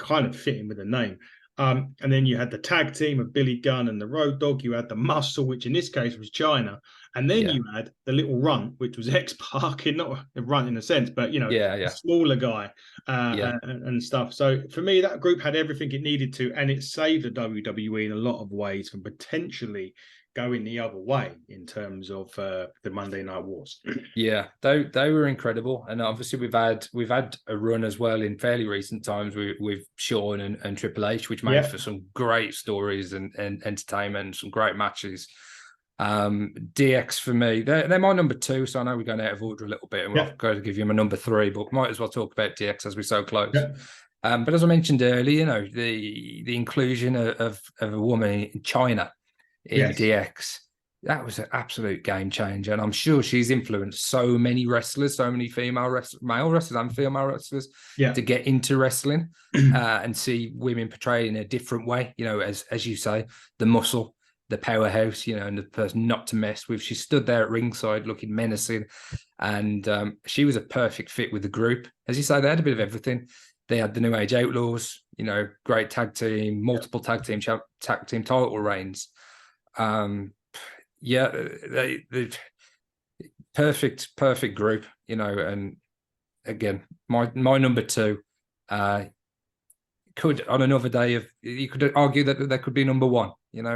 kind of fitting with the name. And then you had the tag team of Billy Gunn and the Road Dogg. You had the Muscle, which in this case was China. And then you had the little runt, which was X-Pac, not a runt in a sense, but, a smaller guy and stuff. So for me, that group had everything it needed to, and it saved the WWE in a lot of ways from potentially going the other way in terms of the Monday Night Wars. Yeah, they were incredible, and obviously we've had a run as well in fairly recent times with Shawn and Triple H, which made for some great stories and entertainment, some great matches. DX for me, they're my number 2, so I know we're going out of order a little bit, and we'll go to give you my number 3, but might as well talk about DX as we're so close. But as I mentioned earlier, the inclusion of a woman in China in DX, that was an absolute game changer, and I'm sure she's influenced so many wrestlers, so many male wrestlers and female wrestlers to get into wrestling and see women portrayed in a different way. As you say, the muscle, the powerhouse, and the person not to mess with. She stood there at ringside looking menacing, and she was a perfect fit with the group. As you say, they had a bit of everything. They had the New Age Outlaws, great tag team, multiple tag team title reigns. They perfect group, and again, my number 2 could on another day you could argue that there could be number 1,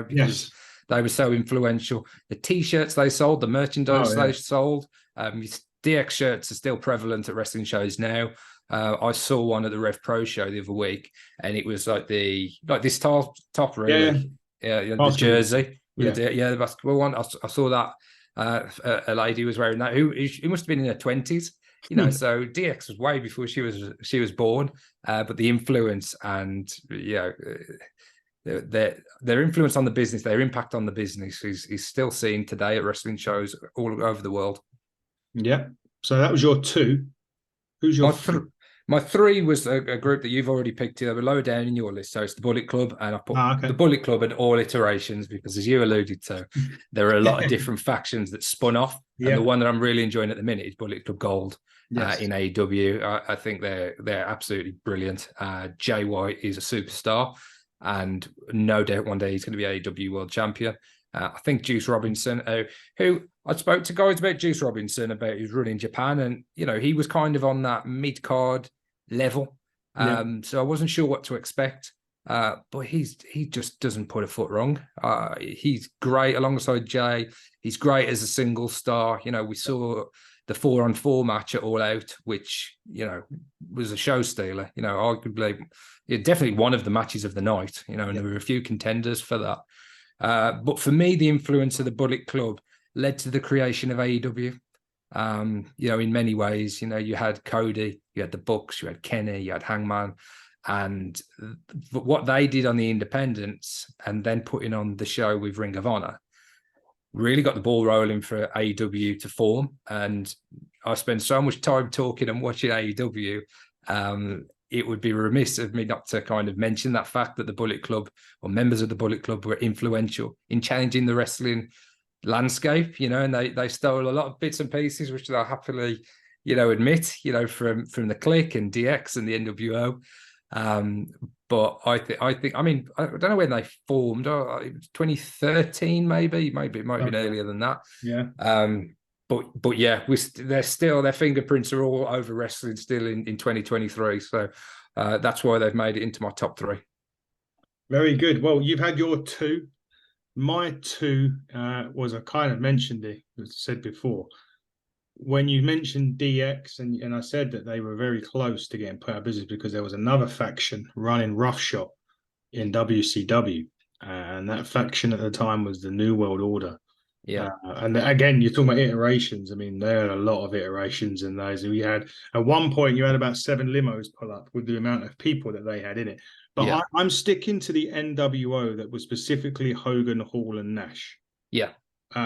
because they were so influential. The T-shirts they sold, the merchandise they sold, DX shirts are still prevalent at wrestling shows now. I saw one at the Rev Pro show the other week, and it was like this top really, the jersey. The basketball one. I saw that a lady was wearing that. Who must have been in her 20s, So DX was way before she was born. But the influence and their influence on the business, their impact on the business is still seen today at wrestling shows all over the world. Yeah. So that was your 2. Who's your My 3 was a group that you've already picked. They were lower down in your list. So it's the Bullet Club, and I put the Bullet Club in all iterations because, as you alluded to, there are a lot of different factions that spun off. And the one that I'm really enjoying at the minute is Bullet Club Gold in AEW. I think they're absolutely brilliant. Jay White is a superstar, and no doubt one day he's going to be AEW World Champion. I think Juice Robinson, who I spoke to guys about Juice Robinson about his run in Japan, and he was kind of on that mid-card level. So I wasn't sure what to expect. But he just doesn't put a foot wrong. He's great alongside Jay. He's great as a single star. We saw the 4-on-4 match at All Out, which, you know, was a show stealer, you know, arguably, definitely one of the matches of the night, you know, and there were a few contenders for that. But for me, the influence of the Bullet Club led to the creation of AEW. You know, in many ways, you know, you had Cody, you had the Bucks, you had Kenny, you had Hangman, and what they did on the independents and then putting on the show with Ring of Honor really got the ball rolling for AEW to form. And I spend so much time talking and watching AEW. It would be remiss of me not to kind of mention that fact that the Bullet Club, or members of the Bullet Club, were influential in changing the wrestling landscape, you know, and they stole a lot of bits and pieces, which they'll happily, you know, admit, you know, from the Click and DX and the NWO. But I think, I mean, I don't know when they formed. 2013, maybe it might have been earlier than that. Yeah. But yeah, they're still, their fingerprints are all over wrestling still in 2023. So that's why they've made it into my top 3. Very good. Well, you've had your 2. My 2 was, I kind of mentioned it, as I said before. When you mentioned DX, and I said that they were very close to getting put out of business because there was another faction running roughshod in WCW, and that faction at the time was the New World Order. Yeah, and again, you're talking about iterations. I mean, there are a lot of iterations in those. We had at one point you had about 7 limos pull up with the amount of people that they had in it. But yeah. I'm sticking to the NWO that was specifically Hogan, Hall, and Nash. Yeah.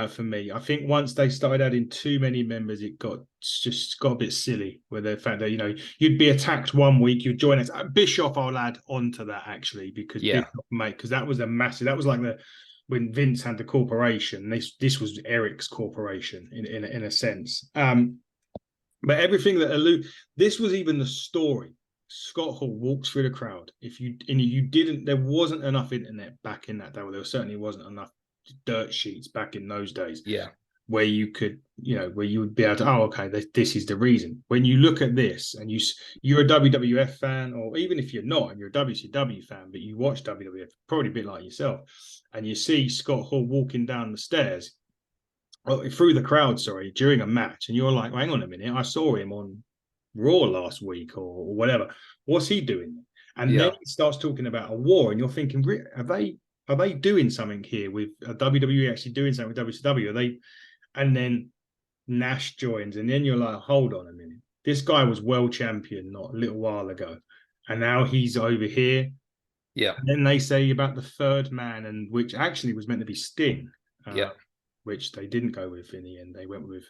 For me, I think once they started adding too many members, it got a bit silly. With the fact that, you know, you'd be attacked one week, you'd join us. Bischoff, I'll add onto that actually, because because that was a massive. That was like when Vince had the corporation. This was Eric's corporation in a sense. But everything that this was even the story. Scott Hall walks through the crowd. There wasn't enough internet back in that day. Well, there certainly wasn't enough dirt sheets back in those days. Yeah, where you could, you know, where you would be able to, okay, this is the reason. When you look at this and you're a WWF fan, or even if you're not and you're a WCW fan, but you watch WWF, probably a bit like yourself, and you see Scott Hall walking down the stairs, through the crowd, during a match, and you're like, hang on a minute, I saw him on Raw last week or whatever. What's he doing? And then he starts talking about a war, and you're thinking, are they doing something here with WWE actually doing something with WCW? Are they? And then Nash joins, and then you're like, hold on a minute. This guy was world champion not a little while ago, and now he's over here. Yeah. And then they say about the third man, and which actually was meant to be Sting. Which they didn't go with in the end. They went with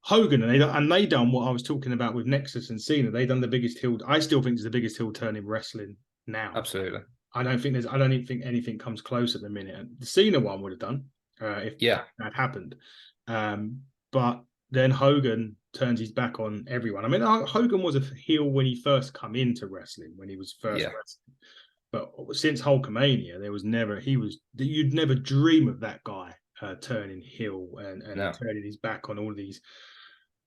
Hogan, and they done what I was talking about with Nexus and Cena. They done the biggest heel. I still think it's the biggest heel turn in wrestling now. Absolutely. I don't even think anything comes close at the minute. And the Cena one would have done if that happened. But then Hogan turns his back on everyone. I mean, Hogan was a heel when he first come into wrestling, when he was first wrestling. But since Hulkamania, you'd never dream of that guy turning heel and turning his back on all these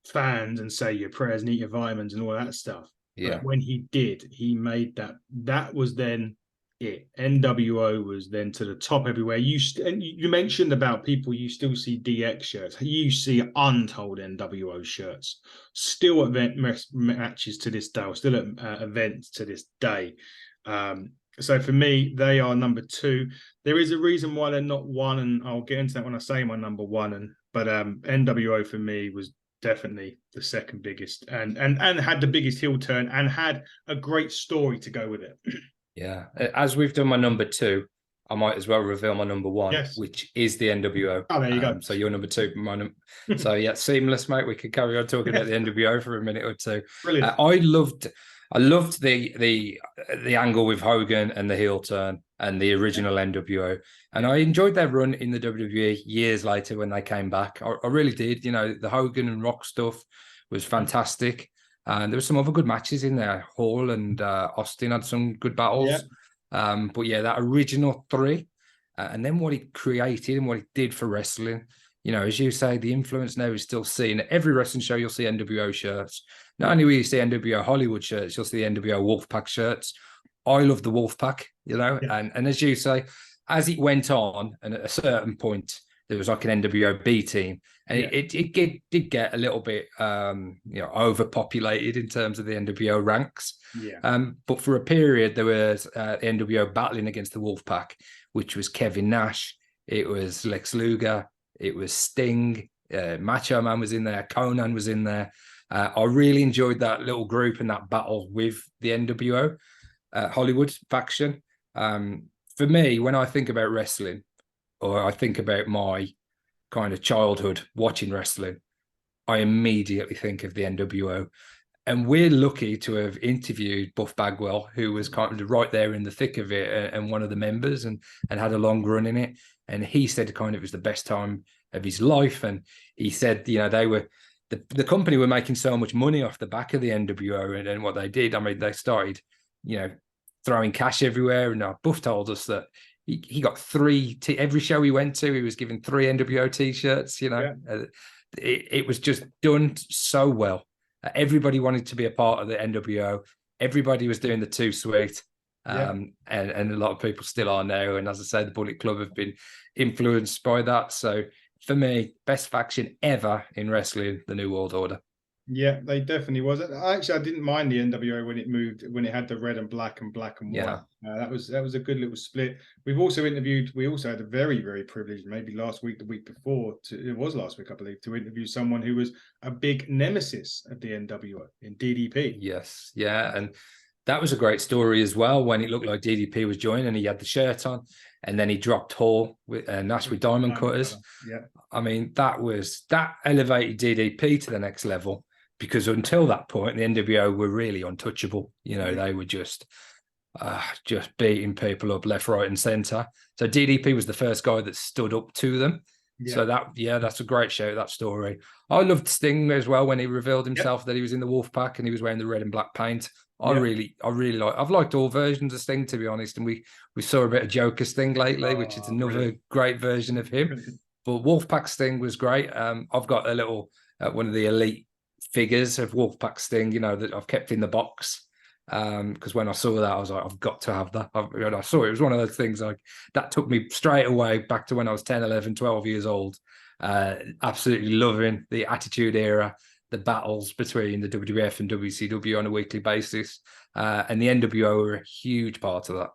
fans and say your prayers and eat your vitamins and all that stuff. Yeah. But when he did, he made that was then it. NWO was then to the top everywhere. You mentioned about people, you still see DX shirts, you see untold NWO shirts still at matches to this day, or still at events to this day. So for me, they are number 2. There is a reason why they're not 1, and I'll get into that when I say my number 1. But NWO for me was definitely the second biggest, and had the biggest heel turn, and had a great story to go with it. Yeah, as we've done my number 2, I might as well reveal my number 1, which is the NWO. Oh, there you go. So you're number 2, so yeah, seamless, mate. We could carry on talking about the NWO for a minute or two. Brilliant. I loved the angle with Hogan and the heel turn and the original NWO, and I enjoyed their run in the WWE years later when they came back. I really did. You know, the Hogan and Rock stuff was fantastic. And there were some other good matches in there. Hall and Austin had some good battles. Yeah. But yeah, that original 3, and then what he created and what he did for wrestling. You know, as you say, the influence now is still seen. At every wrestling show, you'll see NWO shirts. Not only will you see NWO Hollywood shirts, you'll see the NWO Wolfpack shirts. I love the Wolfpack, you know. Yeah. And as you say, as it went on, and at a certain point, there was like an NWO B team, and it did get a little bit overpopulated in terms of the NWO ranks. But for a period, there was the NWO battling against the Wolfpack, which was Kevin Nash, it was Lex Luger, it was Sting, Macho Man was in there, Conan was in there. I really enjoyed that little group and that battle with the NWO Hollywood faction. For me, when I think about wrestling, or I think about my kind of childhood watching wrestling, I immediately think of the NWO. And we're lucky to have interviewed Buff Bagwell, who was kind of right there in the thick of it and one of the members and had a long run in it. And he said kind of it was the best time of his life. And he said, they were, the company were making so much money off the back of the NWO and what they did. I mean, they started, throwing cash everywhere. And Buff told us that he got every show he went to, he was given 3 NWO t-shirts, it was just done so well. Everybody wanted to be a part of the NWO. Everybody was doing the Too Sweet. And a lot of people still are now. And as I say, the Bullet Club have been influenced by that. So for me, best faction ever in wrestling, the New World Order. Yeah, they definitely was. Actually, I didn't mind the NWO when it had the red and black and white. That was a good little split. We also had a very, very privileged, maybe last week, the week before, it was last week, I believe, to interview someone who was a big nemesis of the NWO in DDP. Yes, yeah, and that was a great story as well, when it looked like DDP was joining and he had the shirt on, and then he dropped Hall with Nash with diamond cutters. Yeah, I mean, that elevated DDP to the next level, because until that point, the NWO were really untouchable. They were just beating people up left, right, and center. So DDP was the first guy that stood up to them. Yeah. So that's a great show, that story. I loved Sting as well when he revealed himself that he was in the Wolfpack and he was wearing the red and black paint. I really like. I've liked all versions of Sting, to be honest. And we saw a bit of Joker Sting lately, which is another great version of him. But Wolfpack Sting was great. I've got a little one of the elite figures of Wolfpack Sting, that I've kept in the box. Because when I saw that, I was like, I've got to have that. I saw it was one of those things that took me straight away back to when I was 10, 11, 12 years old. Absolutely loving the Attitude Era, the battles between the WWF and WCW on a weekly basis. And the NWO were a huge part of that.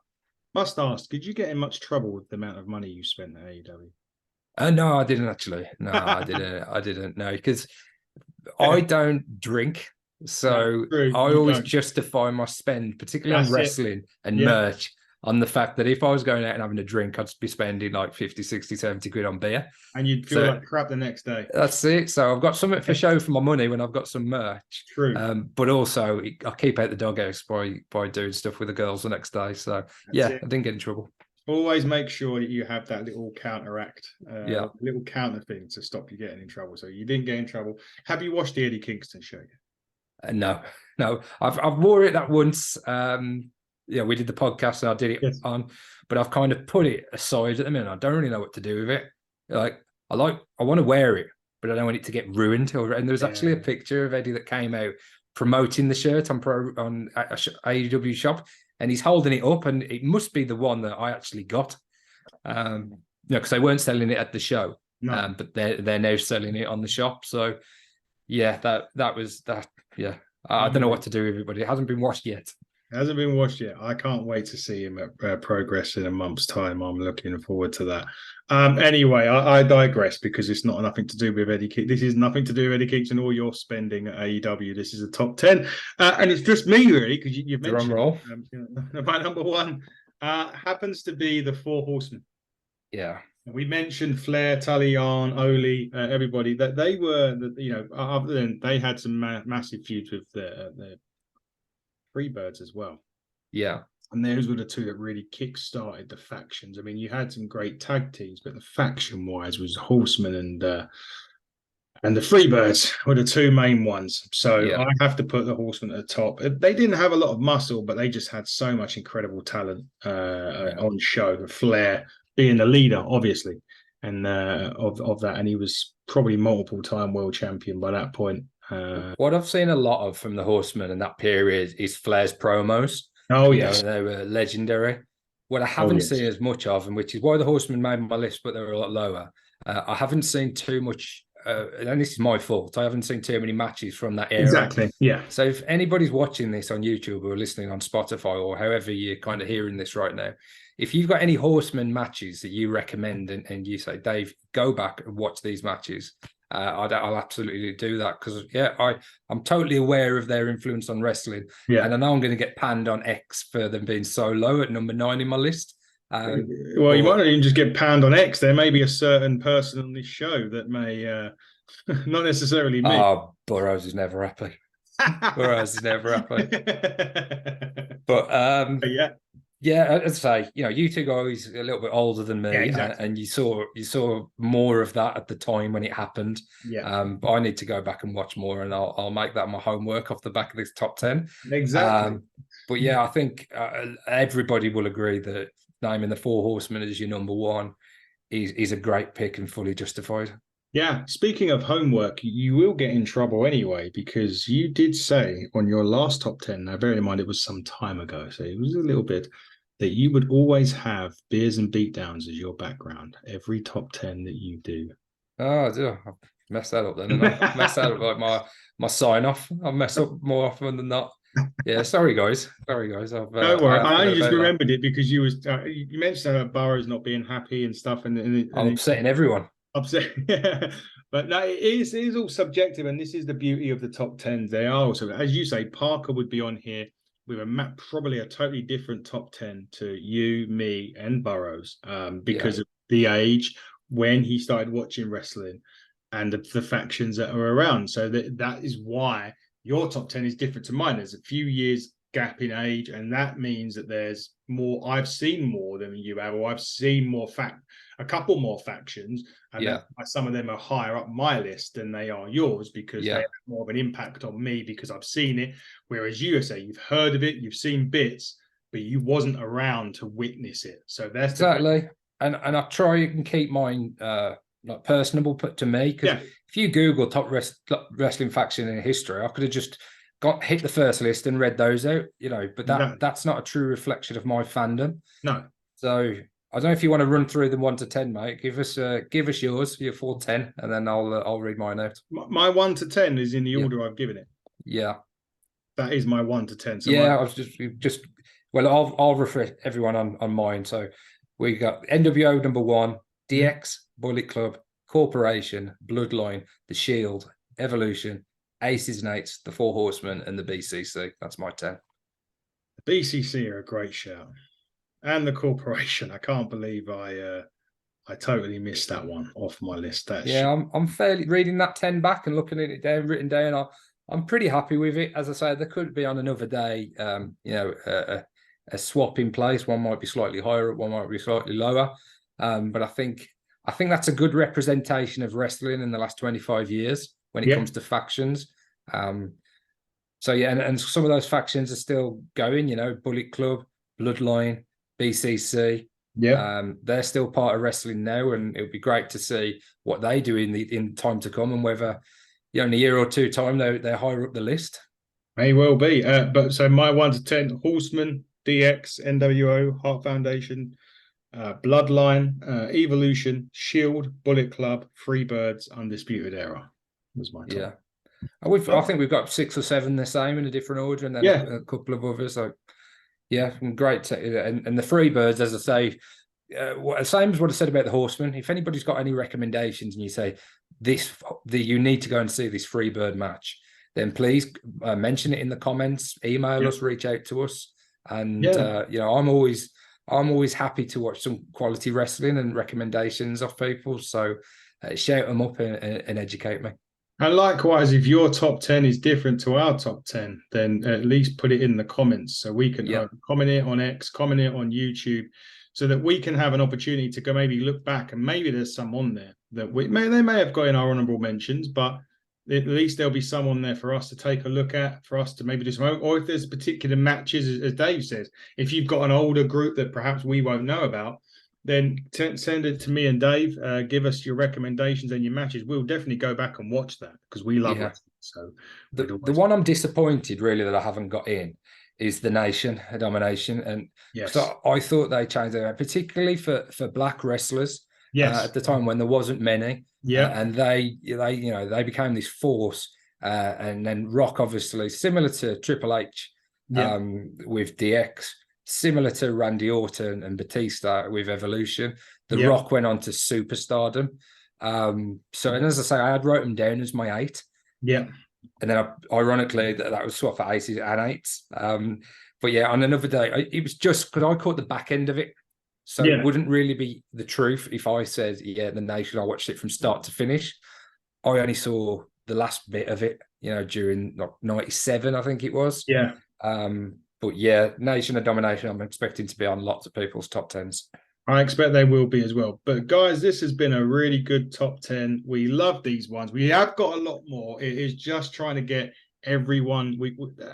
Must ask, did you get in much trouble with the amount of money you spent at AEW? No, I didn't actually. No, I didn't. No, because I don't drink. So I always justify my spend, particularly on wrestling and merch, on the fact that if I was going out and having a drink, I'd be spending like 50, 60, 70 quid on beer. And you'd feel like crap the next day. That's it. So I've got something for show for my money when I've got some merch. True. But also I keep out the doghouse by doing stuff with the girls the next day. So I didn't get in trouble. Always make sure that you have that little counteract, little counter thing to stop you getting in trouble. So you didn't get in trouble. Have you watched the Eddie Kingston show yet? No. I've wore it that once. We did the podcast and I did it on, but I've kind of put it aside at the minute. I don't really know what to do with it. I want to wear it, but I don't want it to get ruined. And there was actually a picture of Eddie that came out promoting the shirt on AEW shop, and he's holding it up, and it must be the one that I actually got. Because they weren't selling it at the show, but they're now selling it on the shop. So that was that. Yeah, I don't know what to do with it, but it hasn't been washed yet. It hasn't been washed yet. I can't wait to see him at Progress in a month's time. I'm looking forward to that. Anyway, I digress, because it's not nothing to do with Eddie Kingston. This is nothing to do with Eddie Kingston or your spending at AEW. This is a top 10. And it's just me, really, because you've mentioned roll. My number one happens to be the Four Horsemen. Yeah. We mentioned Flair, Tully, Arn, Ole, everybody, that they were, other than they had some massive feuds with the Freebirds as well. Yeah. And those were the two that really kick-started the factions. I mean, you had some great tag teams, but the faction-wise was Horsemen and the Freebirds were the two main ones. So I have to put the Horsemen at the top. They didn't have a lot of muscle, but they just had so much incredible talent on show. Flair being the leader, obviously, and of that. And he was probably multiple-time world champion by that point. What I've seen a lot of from the Horsemen in that period is Flair's promos. Oh, yes. They were legendary. What I haven't seen as much of, and which is why the Horsemen made my list, but they were a lot lower, I haven't seen too much, and this is my fault. I haven't seen too many matches from that era. Exactly. Yeah. So if anybody's watching this on YouTube or listening on Spotify or however you're kind of hearing this right now, if you've got any Horseman matches that you recommend and you say, Dave, go back and watch these matches, I'll absolutely do that, because I'm totally aware of their influence on wrestling, and I know I'm going to get panned on X for them being so low at number 9 in my list. Well, you might not even just get panned on X. There may be a certain person on this show that may not necessarily me. Oh, Burrows is never happy. Burrows is never happy. But yeah, as I say, you two guys are a little bit older than me, exactly. And you saw more of that at the time when it happened. But I need to go back and watch more, and I'll make that my homework off the back of this top 10. Exactly. But yeah, I think everybody will agree that naming the Four Horsemen as your number 1 is a great pick and fully justified. Yeah. Speaking of homework, you will get in trouble anyway, because you did say on your last top 10, now bear in mind it was some time ago, so it was a little bit, that you would always have beers and beatdowns as your background, every top 10 that you do. Oh, I messed that up then. And I messed that up like my sign off. I mess up more often than not. Yeah, sorry guys. Don't worry. I only just remembered it because you mentioned about Burrows not being happy and stuff, and I'm upsetting everyone. Yeah. But no, it is all subjective, and this is the beauty of the top 10s. They are also, as you say, Parker would be on here with probably a totally different top 10 to you, me, and Burrows, because of the age when he started watching wrestling and the factions that are around. So that is why your top 10 is different to mine. There's a few years gap in age, and that means that there's more. I've seen more than you have, or I've seen a couple more factions, and some of them are higher up my list than they are yours, because they have more of an impact on me because I've seen it. Whereas you say you've heard of it, you've seen bits, but you wasn't around to witness it. So that's exactly. And I try and keep mine not personable, but to me, because if you Google top wrestling faction in history, I could have just hit the first list and read those out, but that's not a true reflection of my fandom. No. So I don't know if you want to run through them 1 to 10, mate. Give us yours, your full 10, and then I'll read mine out. My 1 to 10 is in the order I've given it. Yeah. That is my 1 to 10. So I was just I'll refresh everyone on mine. So we got NWO number 1, DX, Bullet Club, Corporation, Bloodline, The Shield, Evolution, Aces and Eights, the Four Horsemen, and the BCC. That's my 10. The BCC are a great shout. And the Corporation. I can't believe I totally missed that one off my list. I'm fairly reading that 10 back and looking at it written down. I'm pretty happy with it. As I say, there could be on another day, a swap in place. One might be slightly higher, one might be slightly lower. But I think that's a good representation of wrestling in the last 25 years when it comes to factions. And some of those factions are still going, Bullet Club, Bloodline, BCC. They're still part of wrestling now, and it would be great to see what they do in time to come, and whether in a year or two time they're higher up the list. May well be. But so my 1 to 10: Horseman, DX, NWO, Heart Foundation, Bloodline, Evolution, Shield, Bullet Club, Freebirds, Undisputed Era was my top. I think we've got 6 or 7 the same in a different order, and then a couple of others. So great. And the Freebirds, as I say, same as what I said about the Horsemen. If anybody's got any recommendations and you say you need to go and see this Freebird match, then please mention it in the comments, email us, reach out to us. And I'm always happy to watch some quality wrestling and recommendations of people. So shout them up and educate me. And likewise, if your top 10 is different to our top 10, then at least put it in the comments so we can comment it on X, comment it on YouTube, so that we can have an opportunity to go maybe look back, and maybe there's some on there that they may have got in our honorable mentions, but at least there'll be some on there for us to take a look at, for us to maybe do some, or if there's particular matches, as Dave says, if you've got an older group that perhaps we won't know about, then send it to me and Dave. Give us your recommendations and your matches. We'll definitely go back and watch that because we love it. So the one I'm disappointed really that I haven't got in is the Nation Domination, and so I thought they changed their, particularly for black wrestlers. Yes. at the time when there wasn't many. Yeah. And they became this force. And then Rock, obviously, similar to Triple H with DX, similar to Randy Orton and Batista with Evolution. The Rock went on to superstardom. So, and as I say, I had wrote them down as my 8. Yeah. And then, ironically, that was swap for 8s and 8s. But yeah, on another day, it was just because I caught the back end of it. So it wouldn't really be the truth if I said, yeah, the Nation, I watched it from start to finish. I only saw the last bit of it, during 97, I think it was. Yeah. But yeah, Nation of Domination, I'm expecting to be on lots of people's top 10s. I expect they will be as well. But guys, this has been a really good top 10. We love these ones. We have got a lot more. It is just trying to get everyone.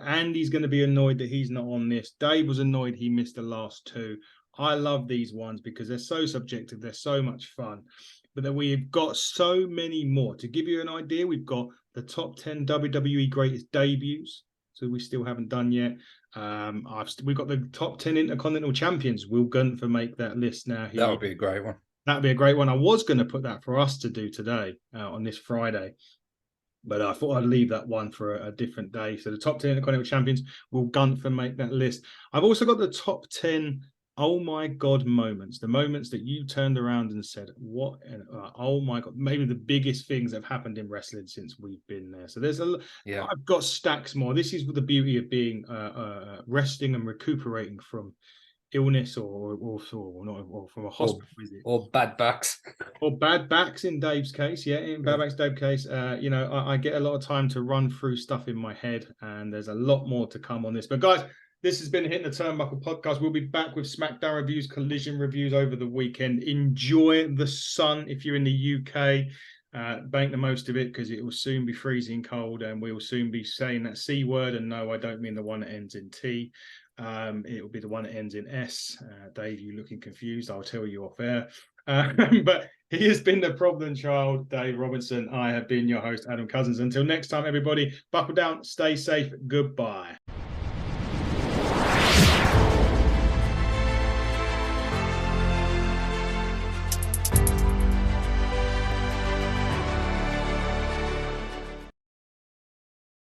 Andy's going to be annoyed that he's not on this. Dave was annoyed he missed the last 2. I love these ones because they're so subjective. They're so much fun. But then we've got so many more. To give you an idea, we've got the top 10 WWE greatest debuts. So we still haven't done yet. We've got the top 10 Intercontinental Champions. Will Gunther make that list now? That would be a great one. That'd be a great one. I was going to put that for us to do today on this Friday, but I thought I'd leave that one for a different day. So the top 10 Intercontinental Champions, will Gunther make that list? I've also got the top 10 oh my God moments, the moments that you turned around and said, what, oh my God, maybe the biggest things that have happened in wrestling since we've been there. So there's I've got stacks more. This is the beauty of being resting and recuperating from illness or from a hospital visit. Or bad backs. Or bad backs in Dave's case. Yeah, in bad backs, Dave's case. I get a lot of time to run through stuff in my head, and there's a lot more to come on this. But guys, this has been Hitting the Turnbuckle podcast. We'll be back with SmackDown reviews, Collision reviews over the weekend. Enjoy the sun if you're in the UK. Bank the most of it because it will soon be freezing cold, and we will soon be saying that C word. And no, I don't mean the one that ends in T. It will be the one that ends in S. Dave, you looking confused? I'll tell you off air. But he has been the problem child, Dave Robinson. I have been your host, Adam Cousins. Until next time, everybody, buckle down, stay safe. Goodbye.